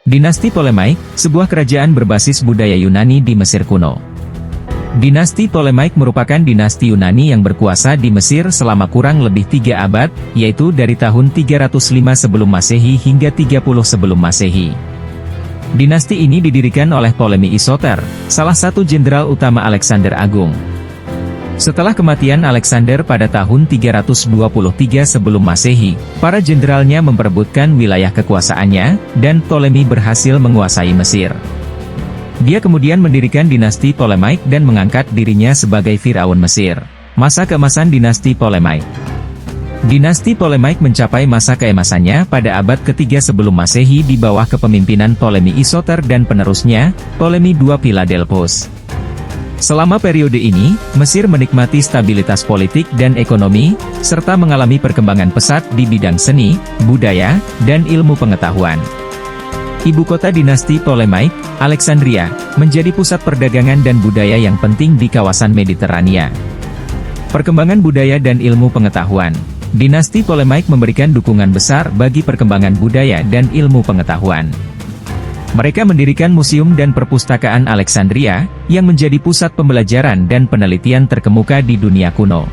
Dinasti Ptolemaic, sebuah kerajaan berbasis budaya Yunani di Mesir kuno. Dinasti Ptolemaic merupakan dinasti Yunani yang berkuasa di Mesir selama kurang lebih 3 abad, yaitu dari tahun 305 sebelum Masehi hingga 30 sebelum Masehi. Dinasti ini didirikan oleh Ptolemy Isoter, salah satu jenderal utama Alexander Agung. Setelah kematian Alexander pada tahun 323 sebelum Masehi, para jenderalnya memperebutkan wilayah kekuasaannya, dan Ptolemy berhasil menguasai Mesir. Dia kemudian mendirikan dinasti Ptolemaic dan mengangkat dirinya sebagai Firaun Mesir. Masa keemasan dinasti Ptolemaic. Dinasti Ptolemaic mencapai masa keemasannya pada abad ketiga sebelum Masehi di bawah kepemimpinan Ptolemy Isoter dan penerusnya, Ptolemy II Philadelphos. Selama periode ini, Mesir menikmati stabilitas politik dan ekonomi, serta mengalami perkembangan pesat di bidang seni, budaya, dan ilmu pengetahuan. Ibu kota dinasti Ptolemaic, Alexandria, menjadi pusat perdagangan dan budaya yang penting di kawasan Mediterania. Perkembangan budaya dan ilmu pengetahuan. Dinasti Ptolemaic memberikan dukungan besar bagi perkembangan budaya dan ilmu pengetahuan. Mereka mendirikan museum dan perpustakaan Alexandria, yang menjadi pusat pembelajaran dan penelitian terkemuka di dunia kuno.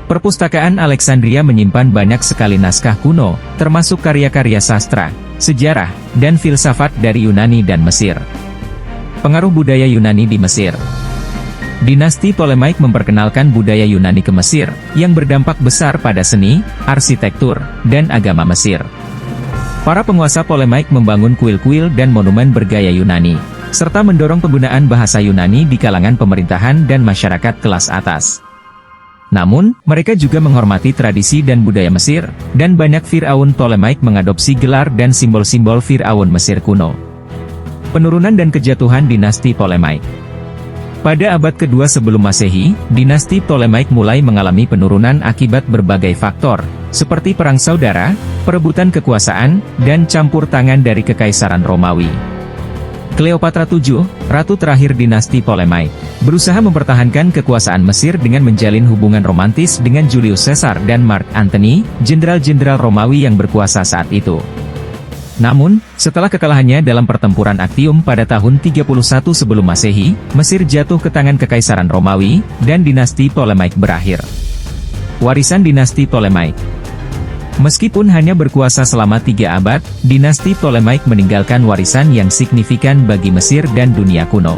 Perpustakaan Alexandria menyimpan banyak sekali naskah kuno, termasuk karya-karya sastra, sejarah, dan filsafat dari Yunani dan Mesir. Pengaruh budaya Yunani di Mesir. Dinasti Ptolemaic memperkenalkan budaya Yunani ke Mesir, yang berdampak besar pada seni, arsitektur, dan agama Mesir. Para penguasa Ptolemaic membangun kuil-kuil dan monumen bergaya Yunani, serta mendorong penggunaan bahasa Yunani di kalangan pemerintahan dan masyarakat kelas atas. Namun, mereka juga menghormati tradisi dan budaya Mesir, dan banyak Firaun Ptolemaic mengadopsi gelar dan simbol-simbol Firaun Mesir kuno. Penurunan dan kejatuhan dinasti Ptolemaic. Pada abad kedua sebelum Masehi, dinasti Ptolemaic mulai mengalami penurunan akibat berbagai faktor, seperti perang saudara, perebutan kekuasaan, dan campur tangan dari Kekaisaran Romawi. Cleopatra VII, ratu terakhir dinasti Ptolemaic, berusaha mempertahankan kekuasaan Mesir dengan menjalin hubungan romantis dengan Julius Caesar dan Mark Antony, jenderal-jenderal Romawi yang berkuasa saat itu. Namun, setelah kekalahannya dalam pertempuran Actium pada tahun 31 sebelum Masehi, Mesir jatuh ke tangan Kekaisaran Romawi, dan dinasti Ptolemaic berakhir. Warisan dinasti Ptolemaic. Meskipun hanya berkuasa selama 3 abad, dinasti Ptolemaic meninggalkan warisan yang signifikan bagi Mesir dan dunia kuno.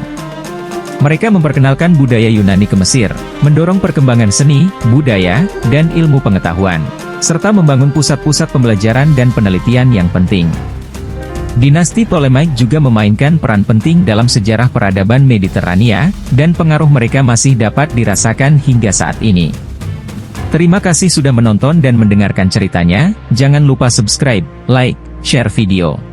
Mereka memperkenalkan budaya Yunani ke Mesir, mendorong perkembangan seni, budaya, dan ilmu pengetahuan, serta membangun pusat-pusat pembelajaran dan penelitian yang penting. Dinasti Ptolemaic juga memainkan peran penting dalam sejarah peradaban Mediterania, dan pengaruh mereka masih dapat dirasakan hingga saat ini. Terima kasih sudah menonton dan mendengarkan ceritanya, jangan lupa subscribe, like, share video.